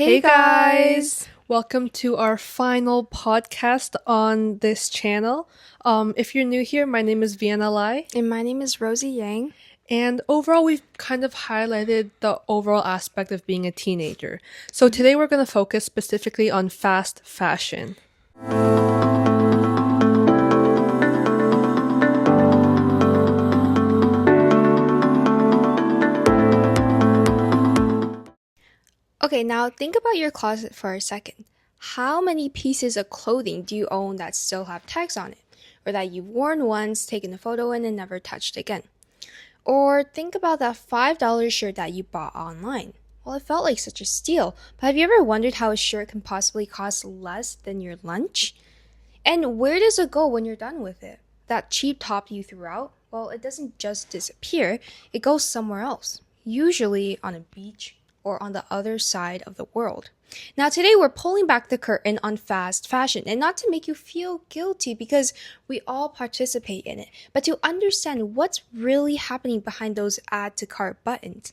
Hey guys! Welcome to our final podcast on this channel. If you're new here, my name is Vienna And my name is Rosie Yang. and overall we've kind of highlighted the overall aspect of being a teenager. So today we're going to focus specifically on fast fashion. Okay, now think about your closet for a second. How many pieces of clothing do you own that still have tags on it? Or that you've worn once, taken a photo in, and never touched again? Or think about that $5 shirt that you bought online. Well, it felt like such a steal, but have you ever wondered how a shirt can possibly cost less than your lunch? And where does it go when you're done with it? That cheap top you threw out? Well, it doesn't just disappear, it goes somewhere else, usually on a beach or on the other side of the world. Now, today we're pulling back the curtain on fast fashion, and not to make you feel guilty because we all participate in it, but to understand what's really happening behind those add to cart buttons.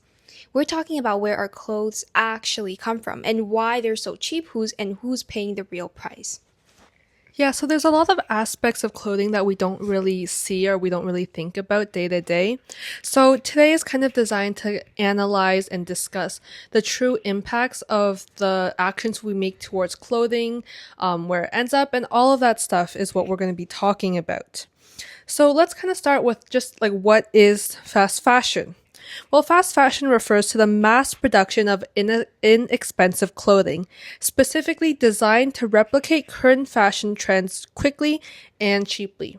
We're talking about where our clothes actually come from and why they're so cheap, who's paying the real price. Yeah, so there's a lot of aspects of clothing that we don't really see or we don't really think about day to day. So today is kind of designed to analyze and discuss the true impacts of the actions we make towards clothing, where it ends up, and all of that stuff is what we're going to be talking about. So let's kind of start with just like what is fast fashion? Well, fast fashion refers to the mass production of inexpensive clothing, specifically designed to replicate current fashion trends quickly and cheaply.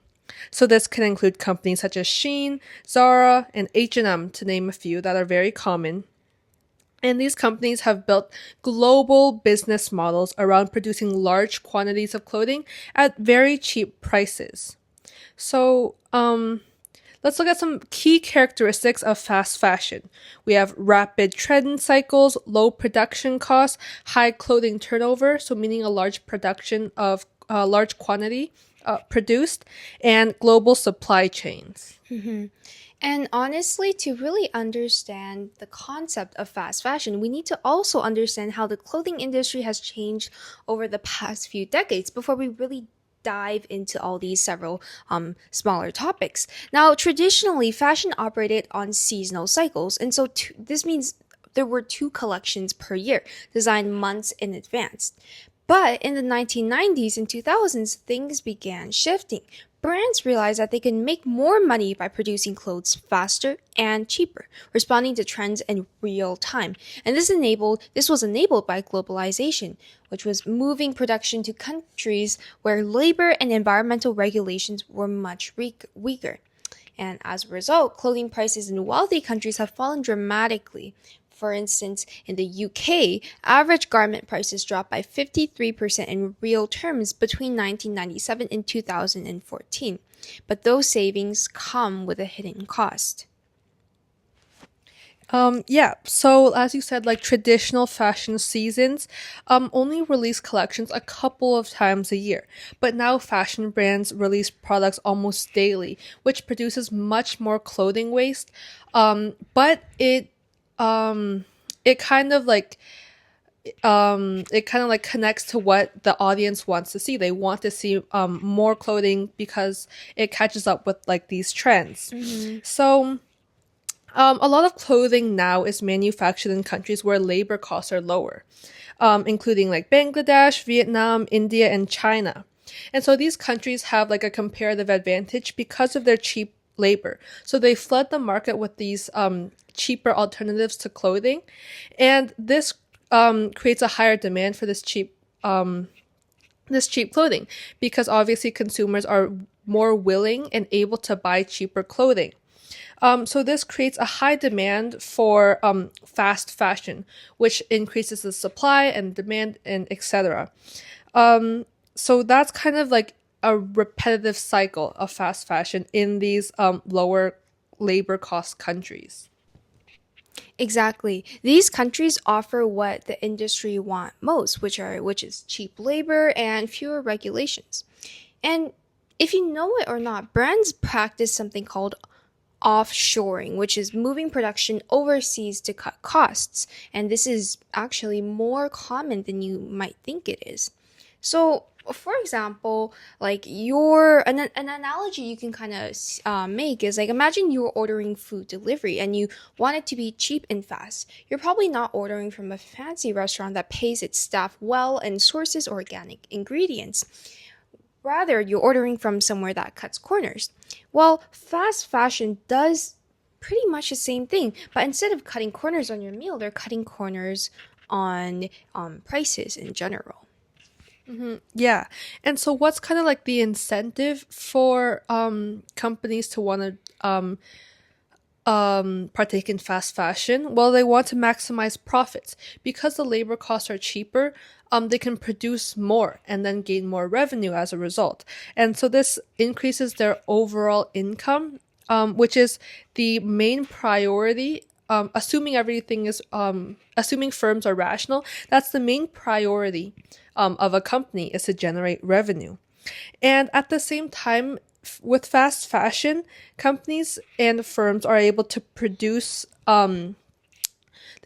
So this can include companies such as Shein, Zara, and H&M, to name a few that are very common. And these companies have built global business models around producing large quantities of clothing at very cheap prices. So, let's look at some key characteristics of fast fashion. We have rapid trend cycles, low production costs, high clothing turnover, so meaning a large production of large quantity produced, and global supply chains. And honestly, to really understand the concept of fast fashion, we need to also understand how the clothing industry has changed over the past few decades before we really dive into all these several smaller topics. Now, traditionally, fashion operated on seasonal cycles, and so this means there were two collections per year, designed months in advance. But in the 1990s and 2000s, things began shifting. Brands realized that they could make more money by producing clothes faster and cheaper, responding to trends in real time. And this was enabled by globalization, which was moving production to countries where labor and environmental regulations were much weaker. And as a result, clothing prices in wealthy countries have fallen dramatically. For instance, in the UK, average garment prices dropped by 53% in real terms between 1997 and 2014. But those savings come with a hidden cost. So as you said, like traditional fashion seasons only release collections a couple of times a year. But now fashion brands release products almost daily, which produces much more clothing waste. But it kind of like connects to what the audience wants to see. They want to see more clothing because it catches up with like these trends. So a lot of clothing now is manufactured in countries where labor costs are lower, including like Bangladesh, Vietnam, India, and China. And so these countries have like a comparative advantage because of their cheap labor. So they flood the market with these cheaper alternatives to clothing, and this creates a higher demand for this cheap clothing because obviously consumers are more willing and able to buy cheaper clothing. So this creates a high demand for fast fashion, which increases the supply and demand and etc. So that's kind of like a repetitive cycle of fast fashion in these lower labor cost countries. Exactly. These countries offer what the industry want most, which is cheap labor and fewer regulations. And if you know it or not, brands practice something called offshoring, which is moving production overseas to cut costs. And this is actually more common than you might think it is. So, for example, like an analogy you can kind of make is like imagine you're ordering food delivery and you want it to be cheap and fast. You're probably not ordering from a fancy restaurant that pays its staff well and sources organic ingredients. Rather, you're ordering from somewhere that cuts corners. Well, fast fashion does pretty much the same thing, but instead of cutting corners on your meal, they're cutting corners on prices in general. Yeah. And so what's kind of like the incentive for companies to want to partake in fast fashion? Well, they want to maximize profits. Because the labor costs are cheaper, they can produce more and then gain more revenue as a result. And so this increases their overall income, which is the main priority. Assuming firms are rational, that's the main priority of a company, is to generate revenue. And at the same time, with fast fashion, companies and firms are able to produce, they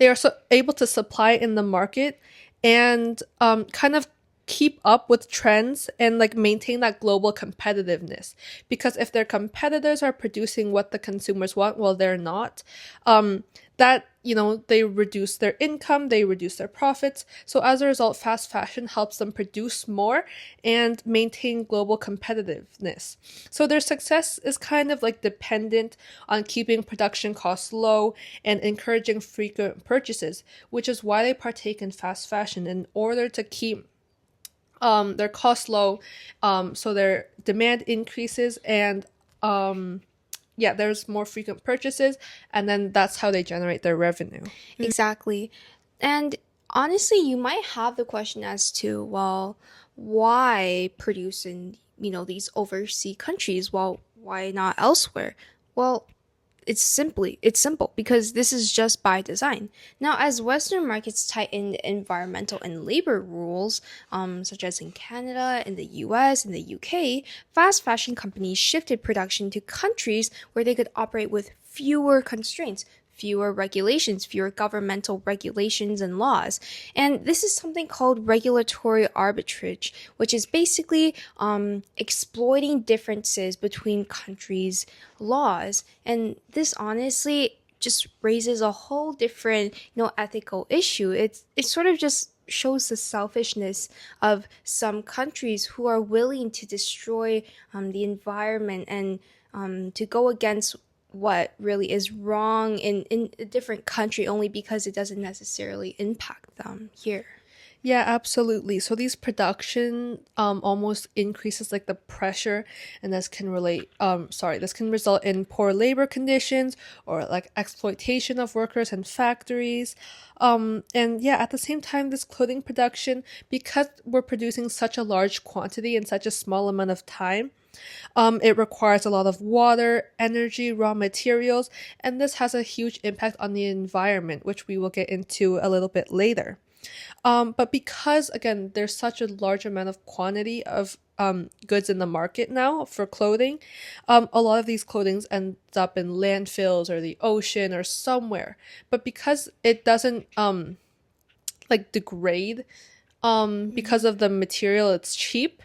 are able to supply in the market and kind of keep up with trends and like maintain that global competitiveness. Because if their competitors are producing what the consumers want, well, they're not, that, they reduce their income, they reduce their profits. So as a result, fast fashion helps them produce more and maintain global competitiveness. So their success is kind of like dependent on keeping production costs low and encouraging frequent purchases, which is why they partake in fast fashion in order to keep their costs low, so their demand increases and there's more frequent purchases, and then that's how they generate their revenue. Exactly. And honestly, you might have the question as to, well, why produce in, these overseas countries? Well, why not elsewhere? Well, it's simple because this is just by design. Now, as Western markets tightened environmental and labor rules, such as in Canada, in the US, in the UK, fast fashion companies shifted production to countries where they could operate with fewer constraints, fewer regulations, fewer governmental regulations and laws. And this is something called regulatory arbitrage, which is basically exploiting differences between countries' laws. And this honestly just raises a whole different, ethical issue. It sort of just shows the selfishness of some countries who are willing to destroy the environment and to go against what really is wrong in a different country only because it doesn't necessarily impact them here. Yeah, absolutely. So these production almost increases like the pressure, and this can result in poor labor conditions or like exploitation of workers in factories. And yeah, at the same time, this clothing production, because we're producing such a large quantity in such a small amount of time, it requires a lot of water, energy, raw materials, and this has a huge impact on the environment, which we will get into a little bit later. But because, again, there's such a large amount of quantity of goods in the market now for clothing, a lot of these clothing ends up in landfills or the ocean or somewhere. But because it doesn't degrade, because of the material, it's cheap,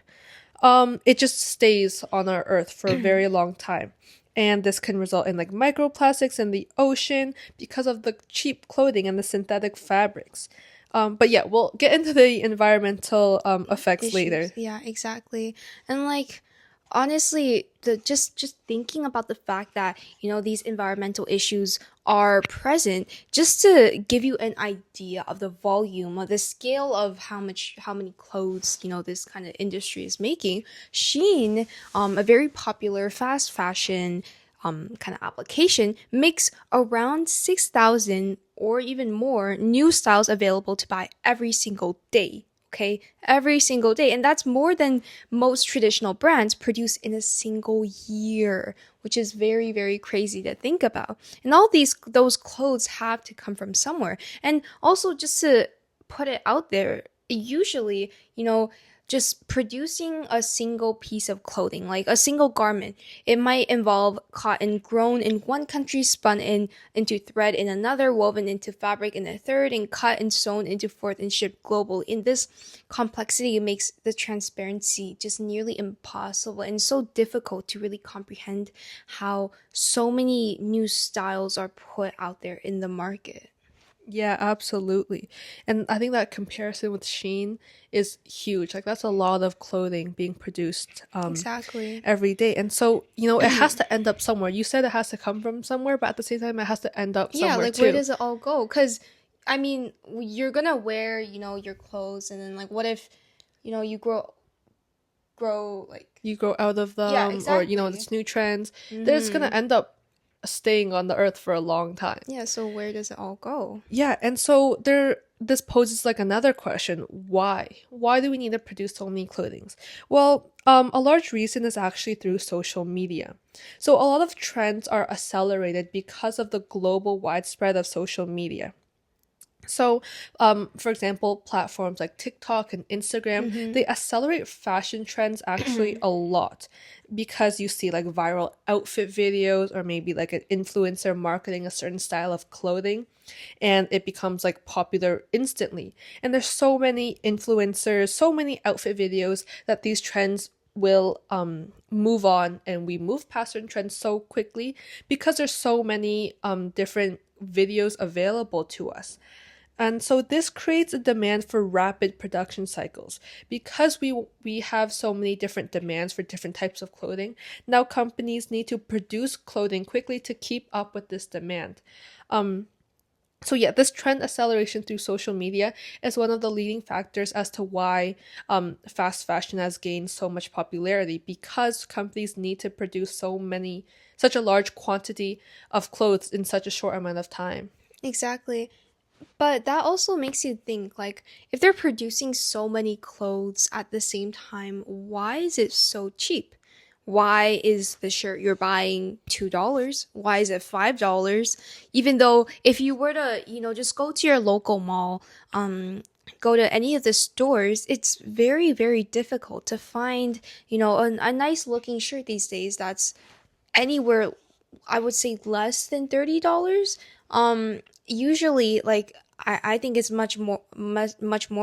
it just stays on our earth for a very long time. And this can result in like microplastics in the ocean because of the cheap clothing and the synthetic fabrics. But yeah, we'll get into the environmental effects Issues. later. Yeah, exactly. And like honestly, the just thinking about the fact that, these environmental issues are present, just to give you an idea of the volume or the scale of how many clothes, this kind of industry is making. Shein, a very popular fast fashion kind of application, makes around 6,000 or even more new styles available to buy every single day. Okay, every single day. And that's more than most traditional brands produce in a single year, which is very, very crazy to think about. And all those clothes have to come from somewhere. And also, just to put it out there, usually, just producing a single piece of clothing, like a single garment, it might involve cotton grown in one country, spun into thread in another, woven into fabric in a third, and cut and sewn into fourth and shipped globally. In this complexity, it makes the transparency just nearly impossible and so difficult to really comprehend how so many new styles are put out there in the market. Yeah, absolutely. And I think that comparison with Shein is huge. Like that's a lot of clothing being produced Exactly. every day. And so, it has to end up somewhere. You said it has to come from somewhere, but at the same time it has to end up Yeah, somewhere like where too. does it all go? Because, I mean, you're gonna wear, your clothes, and then like, what if, you grow like, You grow out of yeah, them or, exactly. it's new trends. They're just gonna Mm-hmm. end up staying on the earth for a long time. Yeah, so where does it all go? Yeah, and so this poses like another question. Why? Why do we need to produce so many clothings? Well, a large reason is actually through social media. So a lot of trends are accelerated because of the global widespread of social media. So, for example, platforms like TikTok and Instagram, Mm-hmm. they accelerate fashion trends actually a lot because you see like viral outfit videos or maybe like an influencer marketing a certain style of clothing and it becomes like popular instantly. And there's so many influencers, so many outfit videos that these trends will move on and we move past certain trends so quickly because there's so many different videos available to us. And so this creates a demand for rapid production cycles. Because we have so many different demands for different types of clothing, now companies need to produce clothing quickly to keep up with this demand. Um, so yeah, this trend acceleration through social media is one of the leading factors as to why fast fashion has gained so much popularity because companies need to produce such a large quantity of clothes in such a short amount of time. Exactly. But that also makes you think, like, if they're producing so many clothes at the same time, why is it so cheap? Why is the shirt you're buying $2? Why is it $5? Even though if you were to, just go to your local mall, go to any of the stores, it's very, very difficult to find, a nice looking shirt these days that's anywhere, I would say, less than $30. Usually, like, I think it's much more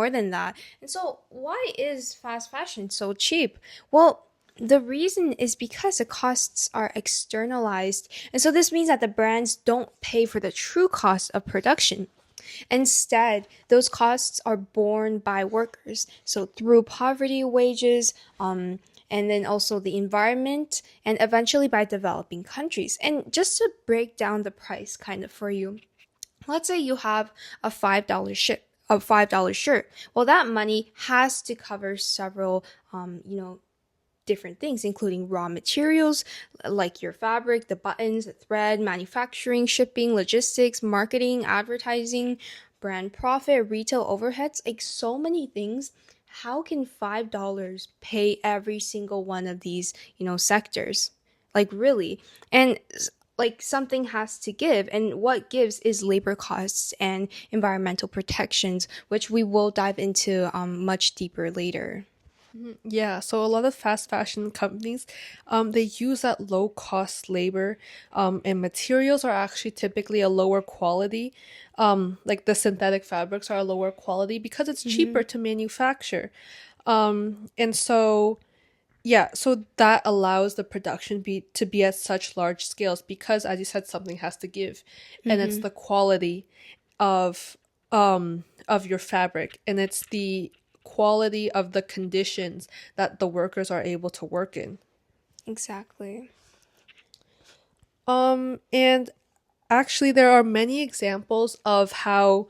than that. And so why is fast fashion so cheap? Well, the reason is because the costs are externalized. And so this means that the brands don't pay for the true cost of production. Instead, those costs are borne by workers. So through poverty wages, and then also the environment, and eventually by developing countries. And just to break down the price kind of for you, let's say you have a $5 shirt. Well, that money has to cover several, different things, including raw materials like your fabric, the buttons, the thread, manufacturing, shipping, logistics, marketing, advertising, brand profit, retail overheads, like so many things. How can $5 pay every single one of these, sectors? Like, really? And like, something has to give, and what gives is labor costs and environmental protections, which we will dive into much deeper later. Yeah, so a lot of fast fashion companies, they use that low cost labor, and materials are actually typically a lower quality. Like the synthetic fabrics are a lower quality because it's cheaper Mm-hmm. to manufacture. And so yeah, so that allows the production to be at such large scales because, as you said, something has to give, and it's Mm-hmm. the quality of of your fabric, and it's the quality of the conditions that the workers are able to work in. Exactly. And actually, there are many examples of how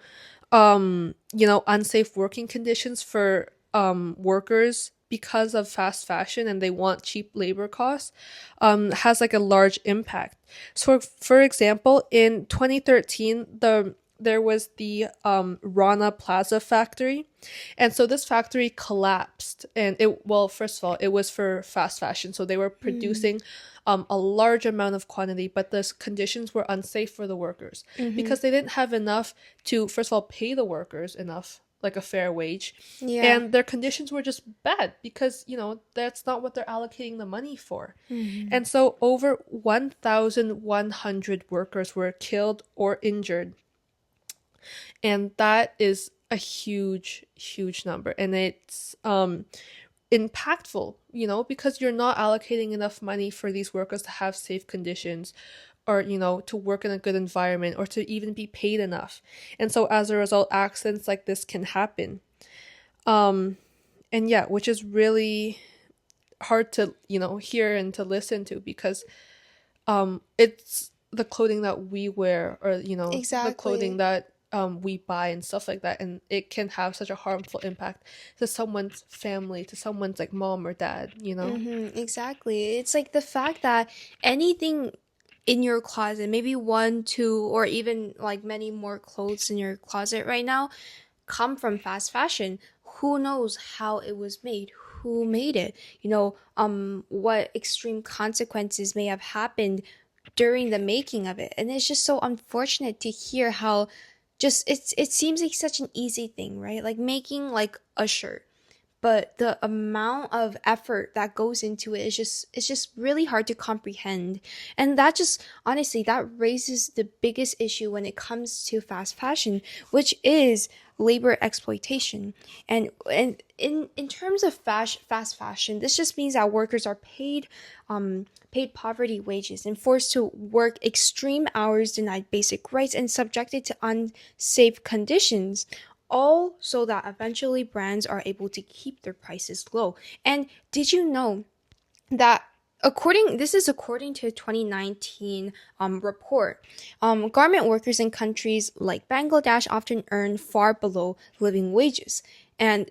unsafe working conditions for workers because of fast fashion and they want cheap labor costs has like a large impact. So for example, in 2013, there was the Rana Plaza factory. And so this factory collapsed. And first of all, it was for fast fashion. So they were Mm. producing a large amount of quantity, but the conditions were unsafe for the workers Mm-hmm. because they didn't have enough to, first of all, pay the workers enough. like a fair wage. Yeah. And their conditions were just bad because, that's not what they're allocating the money for. Hmm. And so over 1,100 workers were killed or injured. And that is a huge, huge number. And it's impactful, because you're not allocating enough money for these workers to have safe conditions, or to work in a good environment, or to even be paid enough. And so as a result, accidents like this can happen. And yeah, which is really hard to hear and to listen to, because it's the clothing that we wear, or the clothing Exactly. that we buy and stuff like that, and it can have such a harmful impact to someone's family, to someone's like mom or dad. Exactly. It's like the fact that anything in your closet, maybe one, two, or even like many more clothes in your closet right now, come from fast fashion. Who knows how it was made? Who made it? What extreme consequences may have happened during the making of it. And it's just so unfortunate to hear how just it seems like such an easy thing, right? Like making like a shirt, but the amount of effort that goes into it is just it's just really hard to comprehend. And that just honestly that raises the biggest issue when it comes to fast fashion, which is labor exploitation. And in terms of fast fashion, this just means that workers are paid poverty wages and forced to work extreme hours, denied basic rights, and subjected to unsafe conditions, all so that eventually brands are able to keep their prices low. And did you know that according to a 2019 report, garment workers in countries like Bangladesh often earn far below living wages? And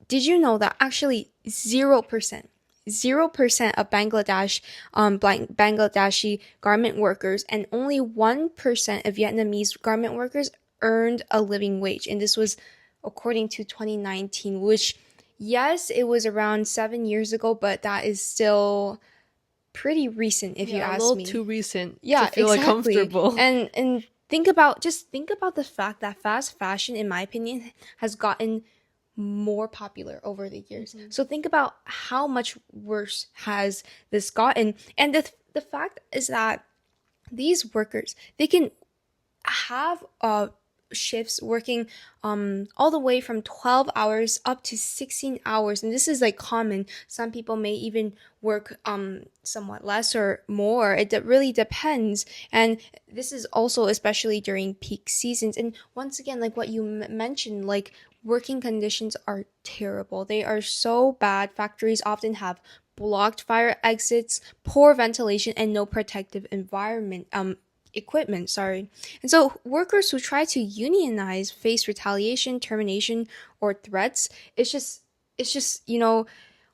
did you know that actually 0% of Bangladeshi garment workers and only 1% of Vietnamese garment workers earned a living wage? And this was according to 2019, which, yes, it was around 7 years ago, but that is still pretty recent if you Yeah, a ask little me. too recent to Yeah, feel like exactly. comfortable. And think about the fact that fast fashion, in my opinion, has gotten more popular over the years. Mhm. So think about how much worse has this gotten. And the fact is that these workers, they can have shifts working all the way from 12 hours up to 16 hours, and this is like common. Some people may even work somewhat less or more. Really depends. And this is also especially during peak seasons. And once again, like what you mentioned, like working conditions are terrible. They are so bad. Factories often have blocked fire exits, poor ventilation, and no protective environment equipment, sorry. And so workers who try to unionize face retaliation, termination, or threats. It's just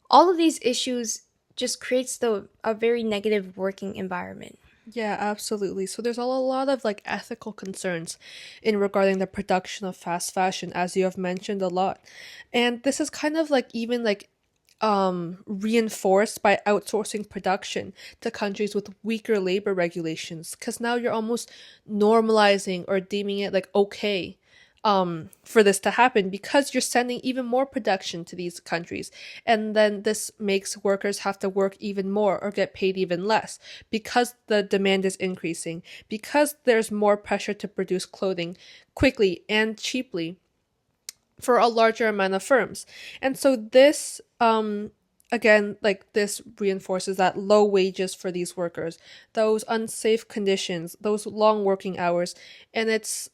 all of these issues just creates a very negative working environment. Yeah, absolutely. So there's a lot of like ethical concerns in regarding the production of fast fashion, as you have mentioned a lot. And this is kind of like even like reinforced by outsourcing production to countries with weaker labor regulations, because now you're almost normalizing or deeming it like okay for this to happen, because you're sending even more production to these countries, and then this makes workers have to work even more or get paid even less, because the demand is increasing, because there's more pressure to produce clothing quickly and cheaply for a larger amount of firms. And so this again, like this reinforces that low wages for these workers, those unsafe conditions, those long working hours, and it's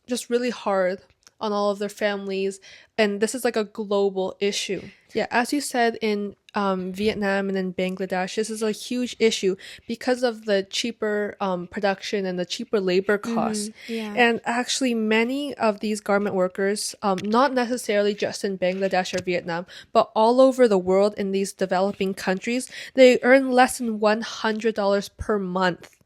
just really hard on all of their families. And this is like a global issue. Yeah, as you said, in Vietnam and in Bangladesh, this is a huge issue because of the cheaper production and the cheaper labor costs. Yeah. And actually, many of these garment workers, not necessarily just in Bangladesh or Vietnam, but all over the world in these developing countries, they earn less than $100 per month,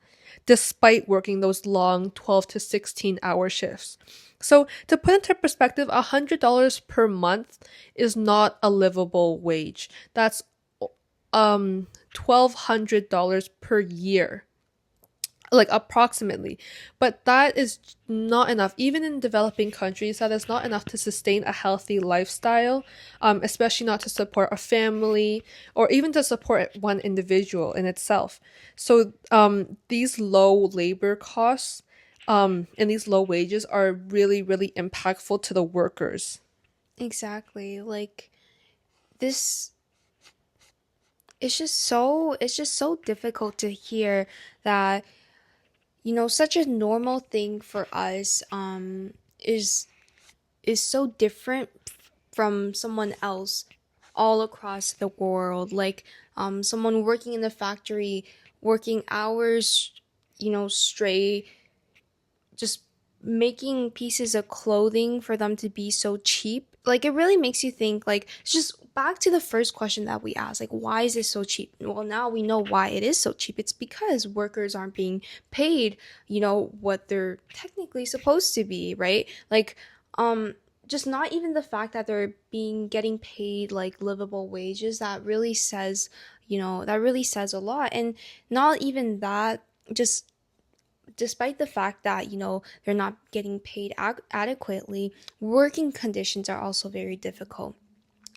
despite working those long 12 to 16-hour shifts. So to put into perspective, $100 per month is not a livable wage. That's $1,200 per year. like approximately. But that is not enough. Even in developing countries, that is not enough to sustain a healthy lifestyle, especially not to support a family or even to support one individual in itself. So these low labor costs and these low wages are really, really impactful to the workers. Exactly. Like this it's just so difficult to hear that, such a normal thing for us is so different from someone else all across the world. Like someone working in the factory, working hours, straight, just making pieces of clothing for them to be so cheap. Like it really makes you think, like it's just back to the first question that we asked, like why is it so cheap? Well, now we know why it is so cheap. It's because workers aren't being paid, what they're technically supposed to be, right? Like just not even the fact that they're being getting paid like livable wages, that really says, that really says a lot. And not even that, just despite the fact that they're not getting paid adequately, working conditions are also very difficult.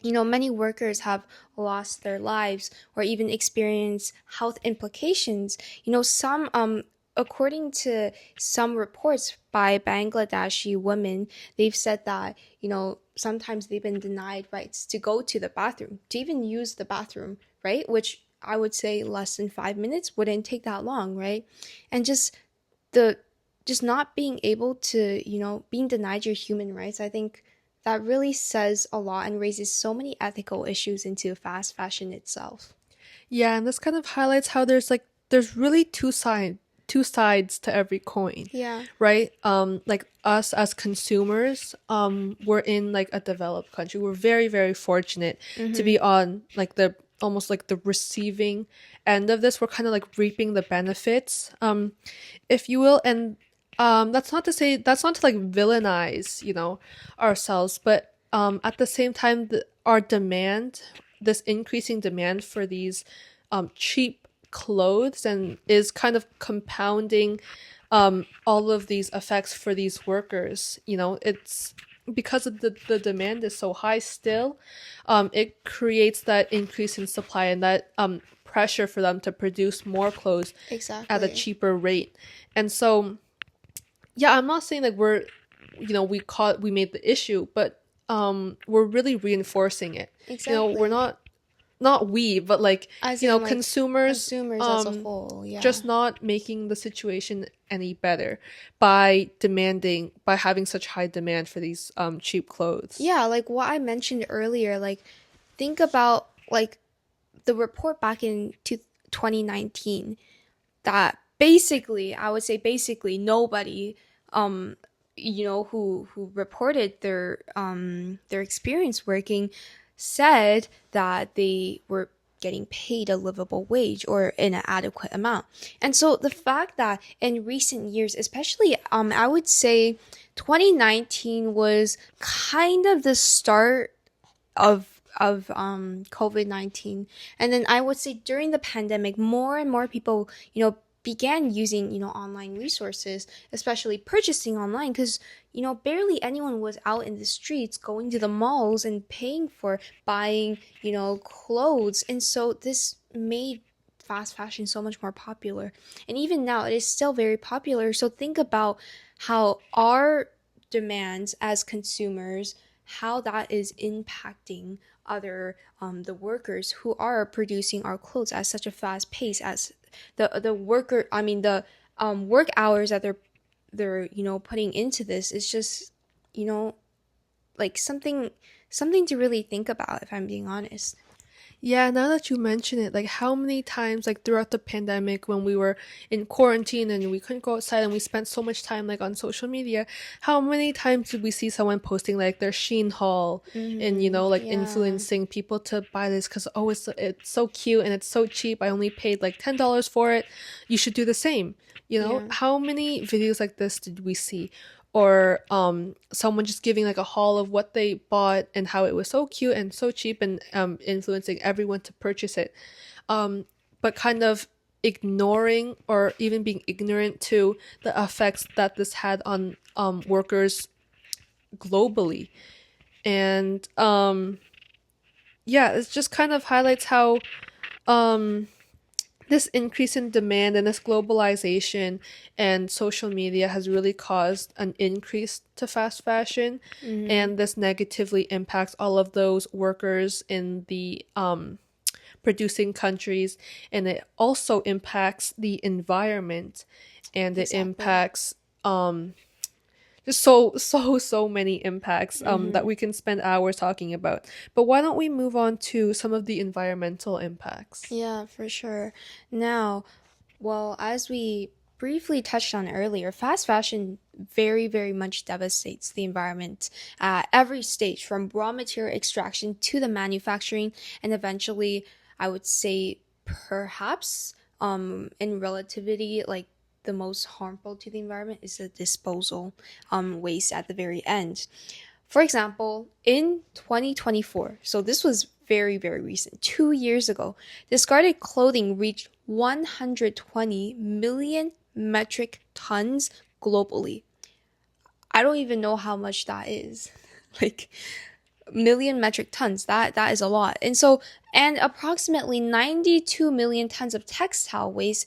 Many workers have lost their lives or even experienced health implications. Some according to some reports by Bangladeshi women, they've said that sometimes they've been denied rights to go to the bathroom, to even use the bathroom, right? Which I would say less than 5 minutes wouldn't take that long, right? And the just not being able to, being denied your human rights, I think that really says a lot and raises so many ethical issues into fast fashion itself. Yeah, and this kind of highlights how there's really two sides to every coin, Yeah. right? Like us as consumers, we're in like a developed country. We're very, very fortunate to Mm-hmm. be on like the almost like the receiving end of this. We're kind of like reaping the benefits, if you will. And that's not to like villainize, ourselves, but at the same time, our demand, this increasing demand for these cheap clothes, and is kind of compounding all of these effects for these workers. It's because of the demand is so high still, it creates that increase in supply and that pressure for them to produce more clothes at a Exactly. cheaper rate. And so, yeah, I'm not saying like we made the issue, but we're really reinforcing it. We're Exactly. not we, but like, As in like consumers consumers as a whole, yeah. just not making the situation any better by having such high demand for these cheap clothes. Yeah, like what I mentioned earlier, like think about like the report back in 2019 that basically, I would say basically nobody um who reported their experience working said that they were getting paid a livable wage or an adequate amount. And so the fact that in recent years, especially I would say 2019 was kind of the start of COVID-19. And then I would say during the pandemic, more and more people, began using, online resources, especially purchasing online, because, barely anyone was out in the streets going to the malls and paying for buying, clothes. And so this made fast fashion so much more popular. And even now, it is still very popular. So think about how our demands as consumers, how that is impacting other the workers who are producing our clothes at such a fast pace, as the worker I mean the work hours that they're putting into this is just you know like something to really think about, if I'm being honest. Yeah, now that you mention it, like how many times, like throughout the pandemic when we were in quarantine and we couldn't go outside and we spent so much time like on social media, how many times did we see someone posting like their Shein haul and like Yeah. influencing people to buy this because, oh, it's so cute and it's so cheap. I only paid like $10 for it. You should do the same. Yeah. How many videos like this did we see? Or someone just giving like a haul of what they bought and how it was so cute and so cheap, and influencing everyone to purchase it, but kind of ignoring or even being ignorant to the effects that this had on workers globally. And yeah, it just kind of highlights how um, this increase in demand and this globalization and social media has really caused an increase to fast fashion, Mm-hmm. and this negatively impacts all of those workers in the producing countries, and it also impacts the environment, and it Exactly. impacts just so many impacts that Mm-hmm. we can spend hours talking about. But why don't we move on to some of the environmental impacts? Yeah, for sure. Now, well, as we briefly touched on earlier, fast fashion very, very much devastates the environment at every stage, from raw material extraction to the manufacturing, and eventually, I would say perhaps in relativity, like the most harmful to the environment is the disposal waste at the very end. For example, in 2024, so this was very, very recent, 2 years ago, discarded clothing reached 120 million metric tons globally. I don't even know how much that is. Like, million metric tons. That is a lot. And approximately 92 million tons of textile waste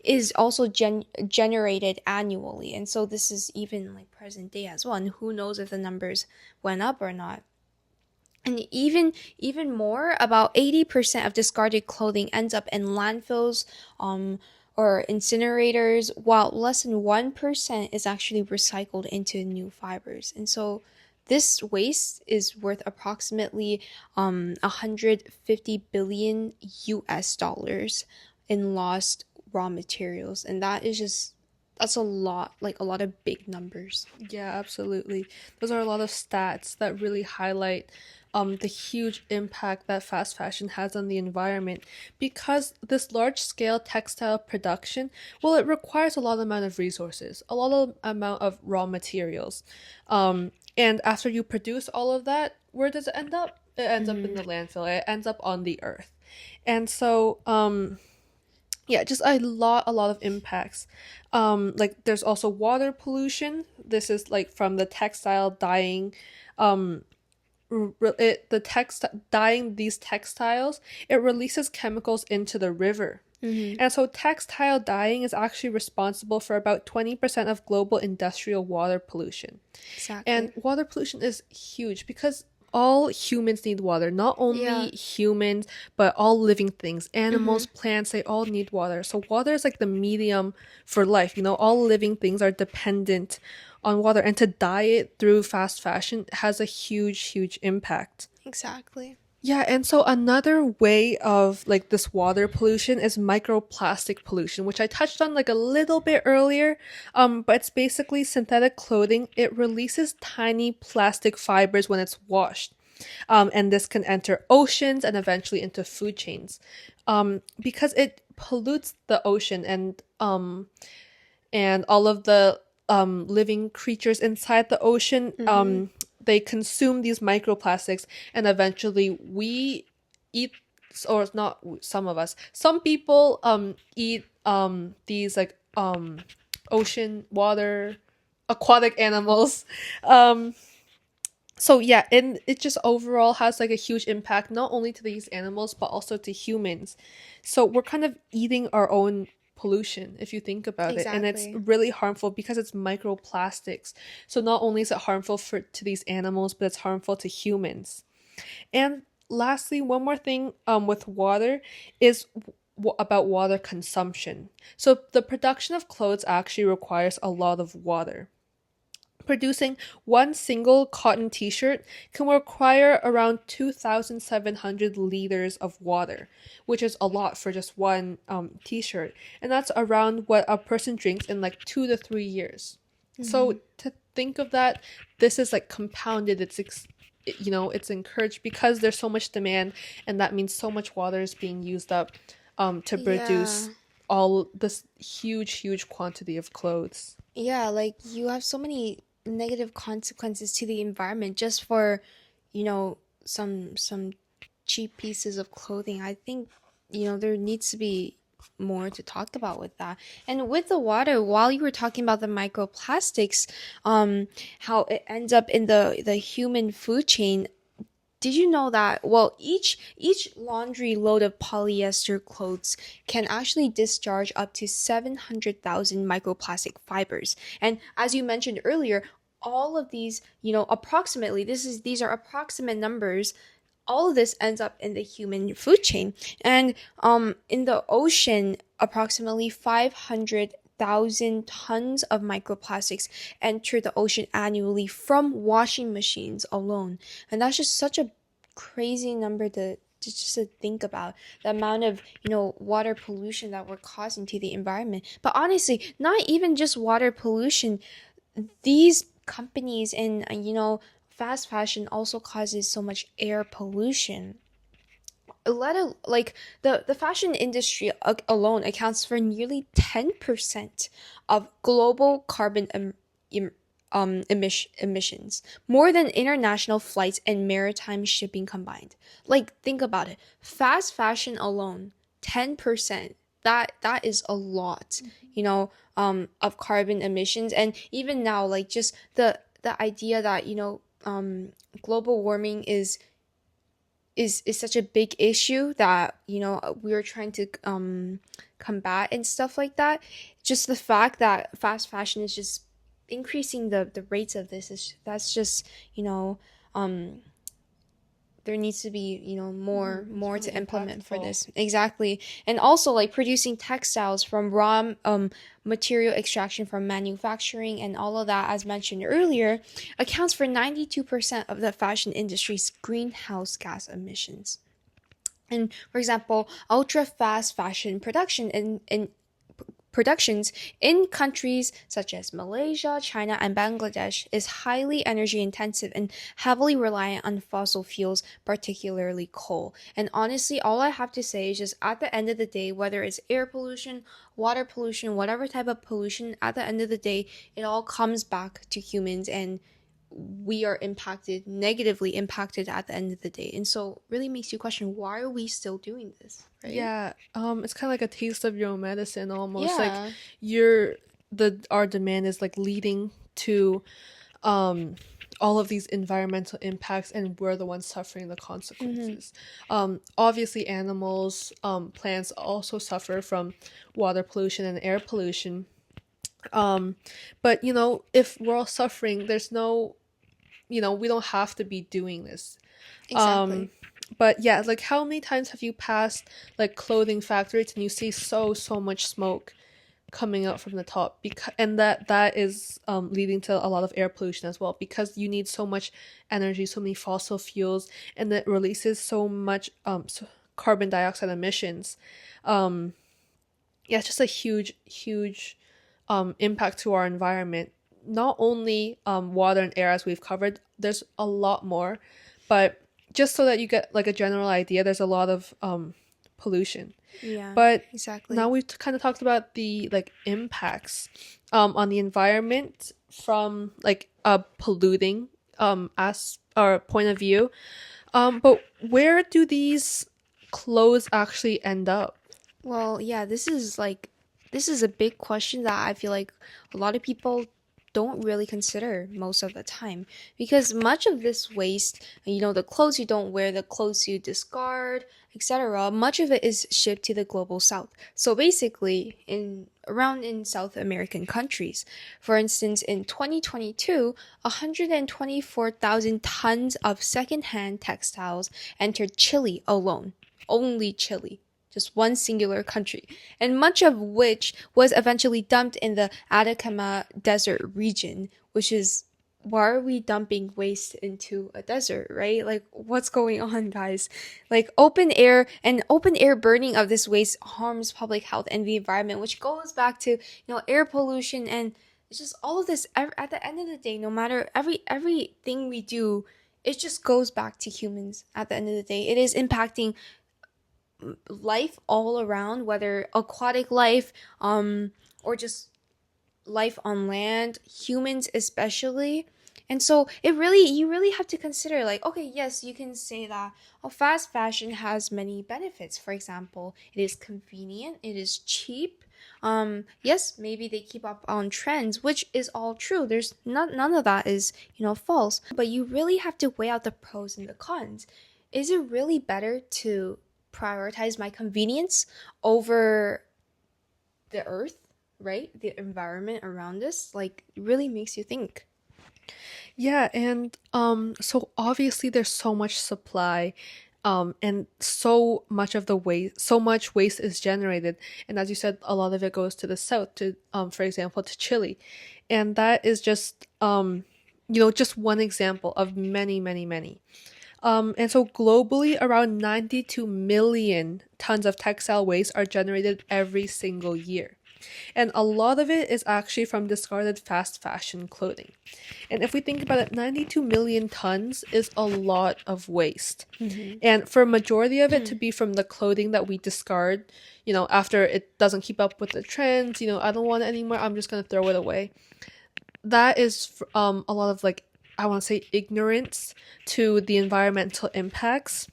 is also generated annually. And so this is even like present day as well. And who knows if the numbers went up or not. And even more, about 80% of discarded clothing ends up in landfills, or incinerators, while less than 1% is actually recycled into new fibers. And so this waste is worth approximately 150 billion US dollars in lost raw materials. And that's a lot, like a lot of big numbers. Yeah, absolutely. Those are a lot of stats that really highlight the huge impact that fast fashion has on the environment, because this large scale textile production, well, it requires a lot amount of resources, a lot of amount of raw materials. And after you produce all of that, where does it end up? It ends up in Mm-hmm. the landfill. It ends up on the earth. And so yeah, just a lot of impacts. Like there's also water pollution. This is like from the textile dyeing, um the text dyeing these textiles, it releases chemicals into the river. Mm-hmm. And so textile dyeing is actually responsible for about 20% of global industrial water pollution. And Exactly. water pollution is huge because all humans need water. Not Yeah. only humans, but all living things, Mm-hmm. animals, plants, they all need water. So water is like the medium for life. You know, all living things are dependent on water. And to dye it through fast fashion has a huge impact. Exactly. Yeah, and so another way of like this water pollution is microplastic pollution, which I touched on like a little bit earlier. But it's basically synthetic clothing. It releases tiny plastic fibers when it's washed. And this can enter oceans and eventually into food chains. Because it pollutes the ocean, and all of the living creatures inside the ocean, Mm-hmm. they consume these microplastics, and eventually we eat, or not some of us, some people eat these like ocean water aquatic animals. um so yeah, and it just overall has like a huge impact not only to these animals but also to humans. So we're kind of eating our own pollution if you think about it, and it's Exactly. really harmful because it's microplastics. So not only is it harmful for to these animals, but it's harmful to humans. And lastly, one more thing with water is about water consumption. So the production of clothes actually requires a lot of water. Producing one single cotton t shirt can require around 2,700 liters of water, which is a lot for just one t shirt. And that's around what a person drinks in like 2 to 3 years. Mm-hmm. So to think of that, this is like compounded. It's encouraged because there's so much demand, and that means so much water is being used up to Yeah. produce all this huge quantity of clothes. Yeah, like you have so many negative consequences to the environment just for, some cheap pieces of clothing. I think, there needs to be more to talk about with that. And with the water, while you were talking about the microplastics, how it ends up in the human food chain, did you know that, well, each laundry load of polyester clothes can actually discharge up to 700,000 microplastic fibers. And as you mentioned earlier, all of these, approximately, these are approximate numbers. All of this ends up in the human food chain. And in the ocean, approximately 500,000 tons of microplastics enter the ocean annually from washing machines alone. And that's just such a crazy number to think about, the amount of water pollution that we're causing to the environment. But honestly, not even just water pollution, these companies in fast fashion also causes so much air pollution. A lot of, like, the fashion industry alone accounts for nearly 10% of global carbon em, emissions, more than international flights and maritime shipping combined. Like, think about it. Fast fashion alone, 10%. That is a lot, of carbon emissions. And even now, like, just the idea that global warming is such a big issue that we're trying to combat and stuff like that. Just the fact that fast fashion is just increasing the rates of this is that's just um there needs to be more really to implement for impactful. this. Exactly. And also, like, producing textiles from raw material extraction from manufacturing and all of that, as mentioned earlier, accounts for 92% of the fashion industry's greenhouse gas emissions. And for example, ultra fast fashion production in productions in countries such as Malaysia, China, and Bangladesh is highly energy intensive and heavily reliant on fossil fuels, particularly coal. And honestly, all I have to say is, just at the end of the day, whether it's air pollution, water pollution, whatever type of pollution, at the end of the day, it all comes back to humans, and we are negatively impacted at the end of the day. And so really makes you question, why are we still doing this, right? Yeah, it's kind of like a taste of your own medicine almost. Like Yeah. our demand is like leading to um all of these environmental impacts, and we're the ones suffering the Mm-hmm. consequences. Obviously animals, plants also suffer from water pollution and air pollution. Um, but if we're all suffering, there's no, we don't have to be doing this. Um, Exactly. but yeah, like how many times have you passed like clothing factories and you see so much smoke coming out from the top, because and that is leading to a lot of air pollution as well, because you need so much energy, so many fossil fuels, and it releases so much carbon dioxide emissions. Um, yeah, it's just a huge impact to our environment. Not only water and air, as we've covered, there's a lot more, but just so that you get like a general idea, there's a lot of pollution. Yeah, But now exactly. we've kind of talked about the like impacts on the environment from like a polluting as our point of view. But where do these clothes actually end up? Well, yeah, this is a big question that I feel like a lot of people don't really consider most of the time, because much of this waste, the clothes you don't wear, the clothes you discard, etc., much of it is shipped to the global south. So basically, in South American countries. For instance, in 2022, 124,000 tons of secondhand textiles entered Chile alone. Only Chile, just one singular country, and much of which was eventually dumped in the Atacama Desert region, which is, why are we dumping waste into a desert, right? Like, what's going on, guys? Like, open air burning of this waste harms public health and the environment, which goes back to, air pollution. And it's just all of this. At the end of the day, no matter everything we do, it just goes back to humans. At the end of the day, it is impacting life all around, whether aquatic life, or just life on land, humans especially. And so you really have to consider, like, okay, yes, you can say that, oh, fast fashion has many benefits. For example, it is convenient, it is cheap. Yes, maybe they keep up on trends, which is all true. There's none of that is, false. But you really have to weigh out the pros and the cons. Is it really better to prioritize my convenience over the earth, right? The environment around us? Like, it really makes you think. Yeah, and so obviously there's so much supply, and so much waste is generated. And as you said, a lot of it goes to the south, to for example, to Chile. And that is just just one example of many, many, many. And so globally, around 92 million tons of textile waste are generated every single year. And a lot of it is actually from discarded fast fashion clothing. And if we think about it, 92 million tons is a lot of waste. Mm-hmm. And for a majority of it to be from the clothing that we discard, after it doesn't keep up with the trends, I don't want it anymore, I'm just going to throw it away. That is a lot of, like, I want to say, ignorance to the environmental impacts,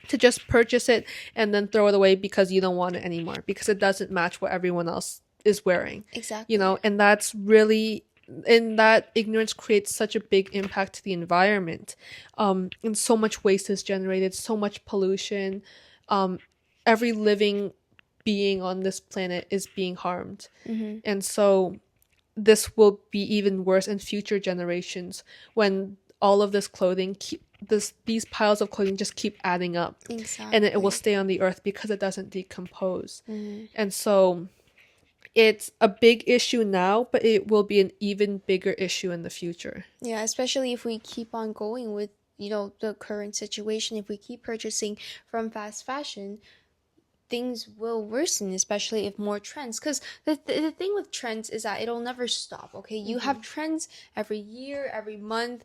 to just purchase it and then throw it away because you don't want it anymore, because it doesn't match what everyone else is wearing. Exactly. And that's really, and that ignorance creates such a big impact to the environment. And so much waste is generated, so much pollution. Every living being on this planet is being harmed. Mm-hmm. And so this will be even worse in future generations, when all of this clothing these piles of clothing just keep adding up. Exactly. And it will stay on the earth because it doesn't decompose. Mm-hmm. And so it's a big issue now, but it will be an even bigger issue in the future. Yeah, especially if we keep on going with, the current situation. If we keep purchasing from fast fashion, things will worsen, especially if more trends. Because the thing with trends is that it'll never stop, okay? You have trends every year, every month.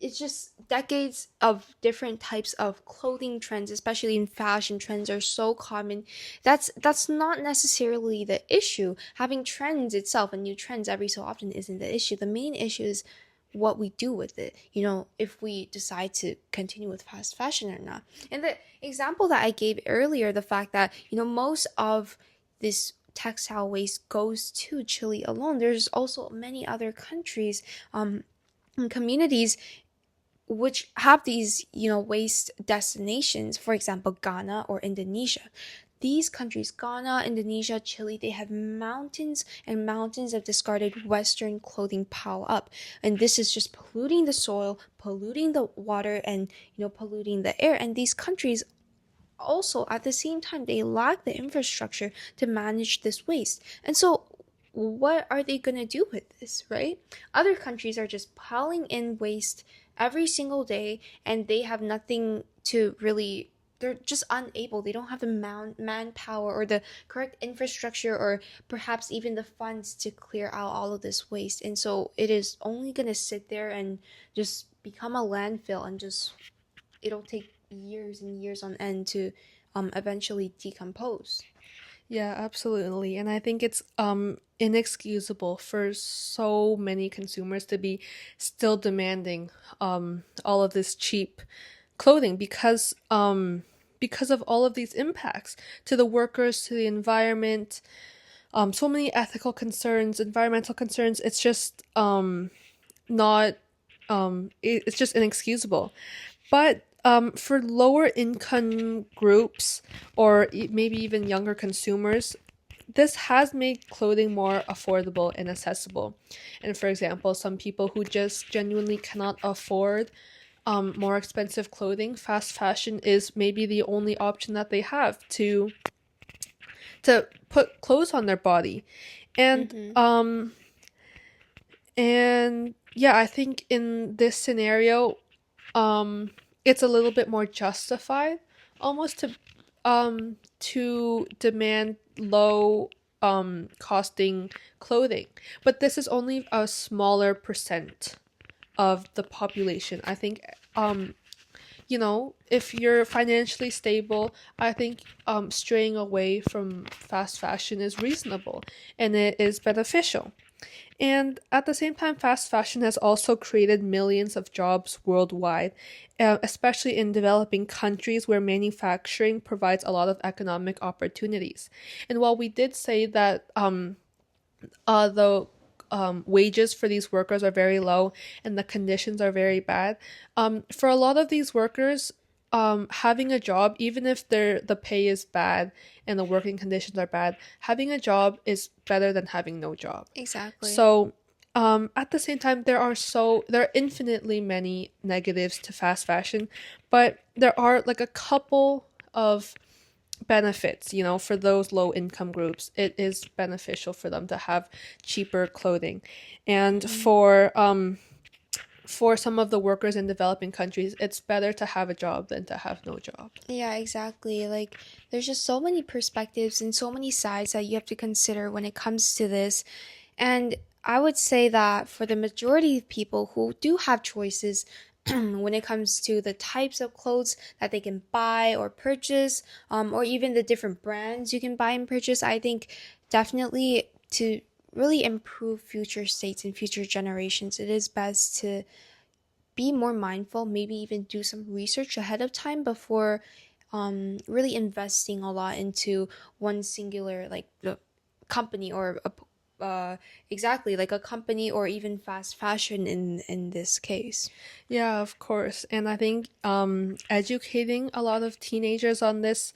It's just decades of different types of clothing trends, especially in fashion. Trends are so common. That's not necessarily the issue. Having trends itself and new trends every so often isn't the issue. The main issue is what we do with it, if we decide to continue with fast fashion or not. And the example that I gave earlier, the fact that, most of this textile waste goes to Chile alone. There's also many other countries, and communities which have these, waste destinations. For example, Ghana or Indonesia. These countries, Ghana, Indonesia, Chile, they have mountains and mountains of discarded Western clothing pile up. And this is just polluting the soil, polluting the water, and, polluting the air. And these countries also, at the same time, they lack the infrastructure to manage this waste. And so what are they going to do with this, right? Other countries are just piling in waste every single day, and they have nothing to really, they're just unable, they don't have the manpower or the correct infrastructure, or perhaps even the funds to clear out all of this waste. And so it is only going to sit there and just become a landfill, and just, it'll take years and years on end to eventually decompose. Yeah, absolutely. And I think it's inexcusable for so many consumers to be still demanding all of this cheap clothing, because of all of these impacts to the workers, to the environment, so many ethical concerns, environmental concerns. It's just not it's just inexcusable. But for lower income groups, or maybe even younger consumers, this has made clothing more affordable and accessible. And for example, some people who just genuinely cannot afford more expensive clothing, fast fashion is maybe the only option that they have to put clothes on their body. And and yeah, I think in this scenario, it's a little bit more justified almost to demand low costing clothing. But this is only a smaller percent of the population. I think if you're financially stable, I think straying away from fast fashion is reasonable and it is beneficial. And at the same time, fast fashion has also created millions of jobs worldwide, especially in developing countries where manufacturing provides a lot of economic opportunities. And while we did say that the wages for these workers are very low and the conditions are very bad, for a lot of these workers, having a job, even if the pay is bad and the working conditions are bad, having a job is better than having no job. Exactly. So, at the same time, there are infinitely many negatives to fast fashion, but there are like a couple of benefits, for those low income groups. It is beneficial for them to have cheaper clothing. And Mm-hmm. for some of the workers in developing countries, it's better to have a job than to have no job. Yeah, exactly. Like, there's just so many perspectives and so many sides that you have to consider when it comes to this. And I would say that for the majority of people who do have choices when it comes to the types of clothes that they can buy or purchase, or even the different brands you can buy and purchase, I think definitely to really improve future states and future generations, it is best to be more mindful, maybe even do some research ahead of time before really investing a lot into one singular like the company or exactly like a company or even fast fashion in this case. Yeah, of course. And I think educating a lot of teenagers on this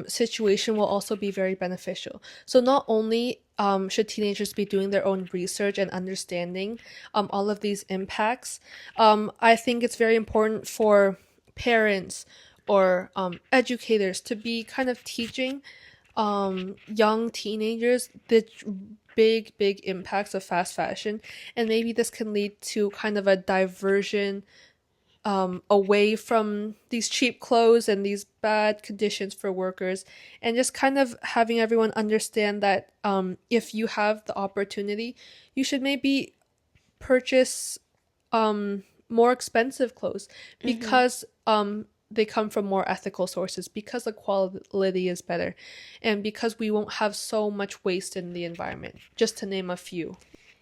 situation will also be very beneficial. So not only should teenagers be doing their own research and understanding all of these impacts, I think it's very important for parents or educators to be kind of teaching young teenagers the big impacts of fast fashion, and maybe this can lead to kind of a diversion away from these cheap clothes and these bad conditions for workers, and just kind of having everyone understand that if you have the opportunity, you should maybe purchase more expensive clothes Mm-hmm. because they come from more ethical sources, because the quality is better, and because we won't have so much waste in the environment, just to name a few.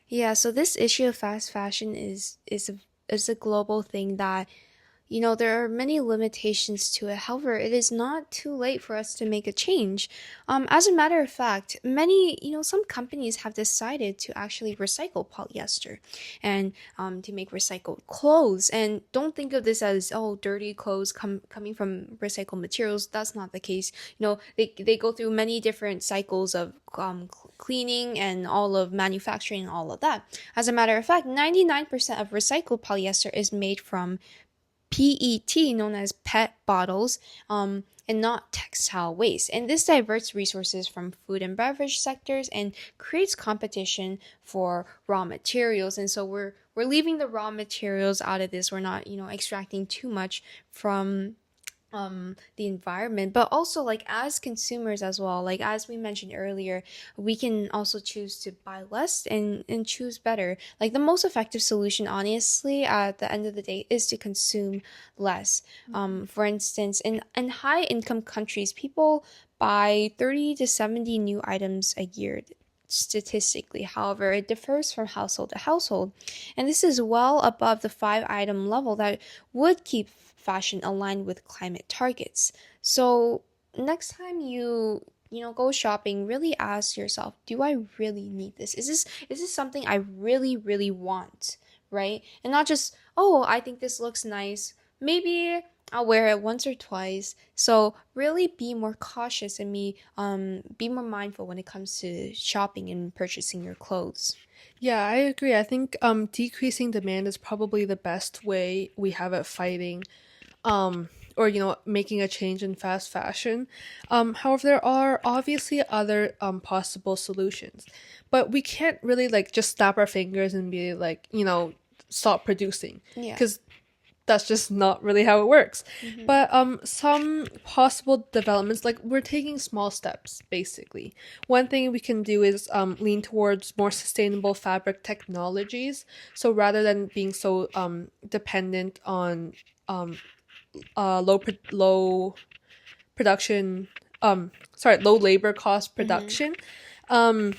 Yeah, so this issue of fast fashion is a global thing that there are many limitations to it. However, it is not too late for us to make a change. As a matter of fact, some companies have decided to actually recycle polyester and to make recycled clothes. And don't think of this as, oh, dirty clothes coming from recycled materials. That's not the case. They go through many different cycles of cleaning and all of manufacturing and all of that. As a matter of fact, 99% of recycled polyester is made from PET, known as PET bottles, and not textile waste. And this diverts resources from food and beverage sectors and creates competition for raw materials. And so we're leaving the raw materials out of this. We're not, extracting too much from the environment, but also like as consumers as well, like as we mentioned earlier, we can also choose to buy less and choose better. Like the most effective solution, honestly, at the end of the day, is to consume less. For instance, in high income countries, people buy 30 to 70 new items a year statistically. However, it differs from household to household, and this is well above the 5 item level that would keep fashion aligned with climate targets. So, next time you go shopping, really ask yourself, do I really need this? Is this something I really want, right? And not just, oh, I think this looks nice. Maybe I'll wear it once or twice. So really be more cautious and be more mindful when it comes to shopping and purchasing your clothes. Yeah, I agree. I think decreasing demand is probably the best way we have at fighting or making a change in fast fashion. However, there are obviously other possible solutions, but we can't really like just snap our fingers and be like, stop producing, Yeah. because that's just not really how it works. Mm-hmm. But some possible developments, like we're taking small steps basically. One thing we can do is lean towards more sustainable fabric technologies. So rather than being so dependent on um, low production, low labor cost Mm-hmm. production. Um,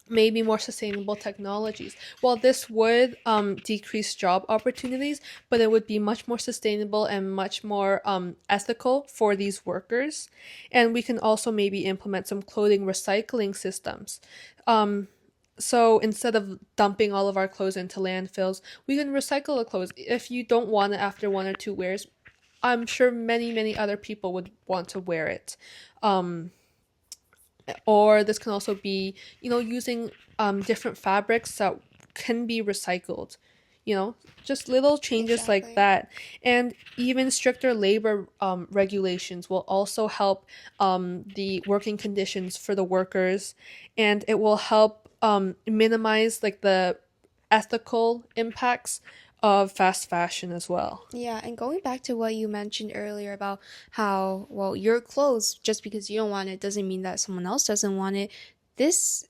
maybe more sustainable technologies. While this would decrease job opportunities, but it would be much more sustainable and much more ethical for these workers. And we can also maybe implement some clothing recycling systems. So instead of dumping all of our clothes into landfills, we can recycle the clothes. If you don't want it after 1 or 2 wears, I'm sure many, many other people would want to wear it. Um, or this can also be, using different fabrics that can be recycled, just little changes like Exactly. that. And even stricter labor regulations will also help the working conditions for the workers, and it will help minimize like the ethical impacts of fast fashion as well. Yeah, and going back to what you mentioned earlier about how, well, your clothes, just because you don't want it, doesn't mean that someone else doesn't want it. This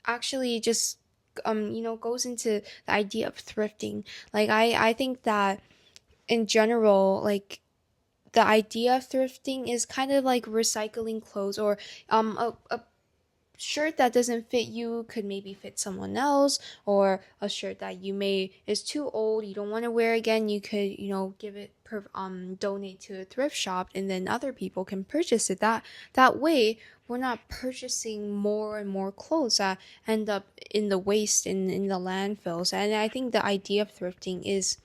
actually just, goes into the idea of thrifting. Like, I think that in general, like, the idea of thrifting is kind of like recycling clothes, or a shirt that doesn't fit you could maybe fit someone else, or a shirt that you may is too old, you don't want to wear again, you could, give it donate to a thrift shop, and then other people can purchase it. That way we're not purchasing more and more clothes that end up in the waste, in the landfills. And I think the idea of thrifting is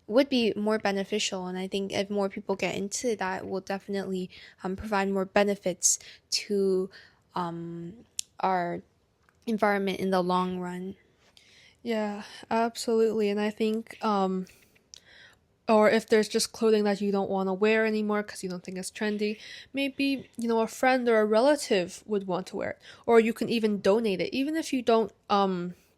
would be more beneficial, and I think if more people get into that, it will definitely provide more benefits to um, our environment in the long run. Yeah, absolutely. And I think or if there's just clothing that you don't want to wear anymore because you don't think it's trendy, maybe, a friend or a relative would want to wear it. Or you can even donate it. Even if you don't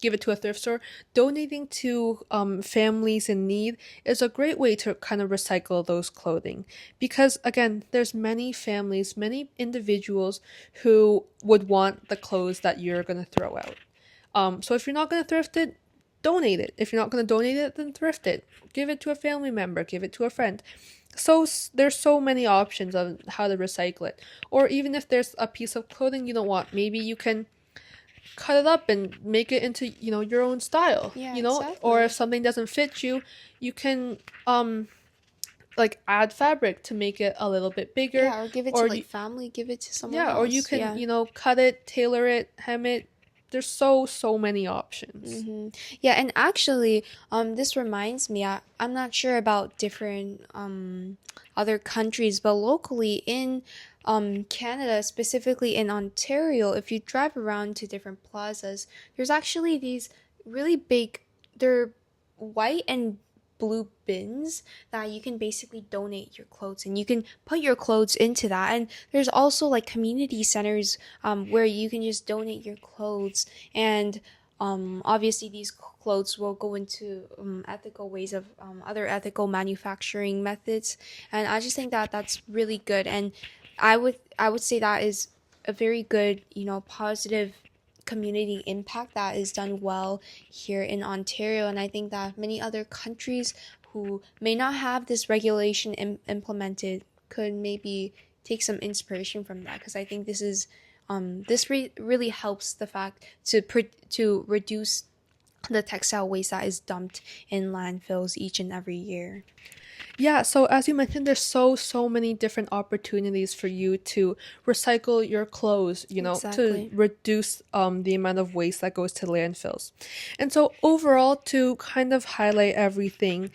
give it to a thrift store, donating to families in need is a great way to kind of recycle those clothing. Because again, there's many families, many individuals who would want the clothes that you're going to throw out. So if you're not going to thrift it, donate it. If you're not going to donate it, then thrift it. Give it to a family member, give it to a friend. So there's so many options of how to recycle it. Or even if there's a piece of clothing you don't want, maybe you can cut it up and make it into, your own style, Yeah, Or if exactly. something doesn't fit you, you can like add fabric to make it a little bit bigger, Yeah, or give it to or like you family, give it to someone yeah, or you else. can, Yeah. cut it, tailor it, hem it. There's so many options. Yeah, and actually, this reminds me, I'm not sure about different other countries, but locally in Canada, specifically in Ontario, if you drive around to different plazas, there's actually these really big, they're white and blue bins that you can basically donate your clothes, and you can put your clothes into that. And there's also like community centers where you can just donate your clothes, and obviously these clothes will go into ethical ways of other ethical manufacturing methods. And I just think that that's really good, and I would say that is a very good, positive community impact that is done well here in Ontario. And I think that many other countries who may not have this regulation implemented could maybe take some inspiration from that, because I think this really helps the fact to reduce the textile waste that is dumped in landfills each and every year. Yeah, so as you mentioned, there's so many different opportunities for you to recycle your clothes, to Exactly. reduce the amount of waste that goes to landfills. And so overall, to kind of highlight everything,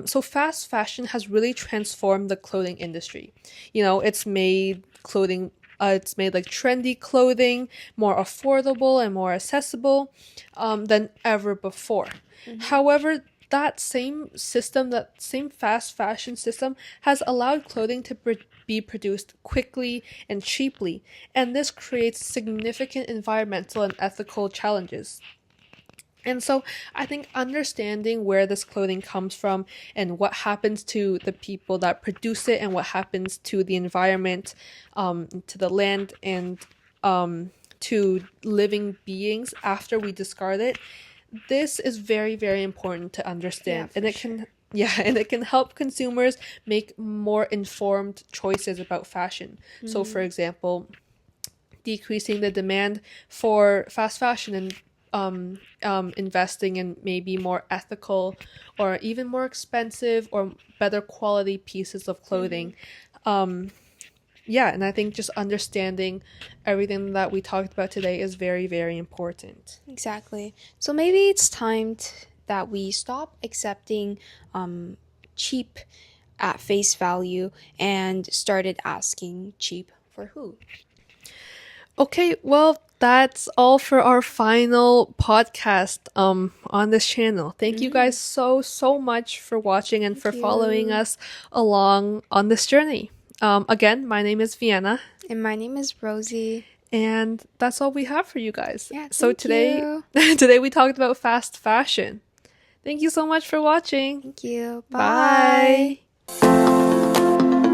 so fast fashion has really transformed the clothing industry. It's made like trendy clothing more affordable and more accessible than ever before. Hmm. However, that same fast fashion system has allowed clothing to be produced quickly and cheaply, and this creates significant environmental and ethical challenges. And so I think understanding where this clothing comes from and what happens to the people that produce it and what happens to the environment, to the land, and to living beings after we discard it, this is very, very important to Yeah, understand. And for it sure. can yeah, and it can help consumers make more informed choices about fashion. So for Hmm. example, decreasing the demand for fast fashion and investing in maybe more ethical or even more expensive or better quality pieces of clothing. Yeah, and I think just understanding everything that we talked about today is very, very important. Exactly. So maybe it's time that we stop accepting cheap at face value and started asking cheap for who. Okay, well, that's all for our final podcast on this channel. Thank you guys so much for watching and for following us along on this journey. Again, my name is Vienna. And my name is Rosie. And that's all we have for you guys. Yeah, so today you. today we talked about fast fashion. Thank you so much for watching. Thank you. Bye. Bye.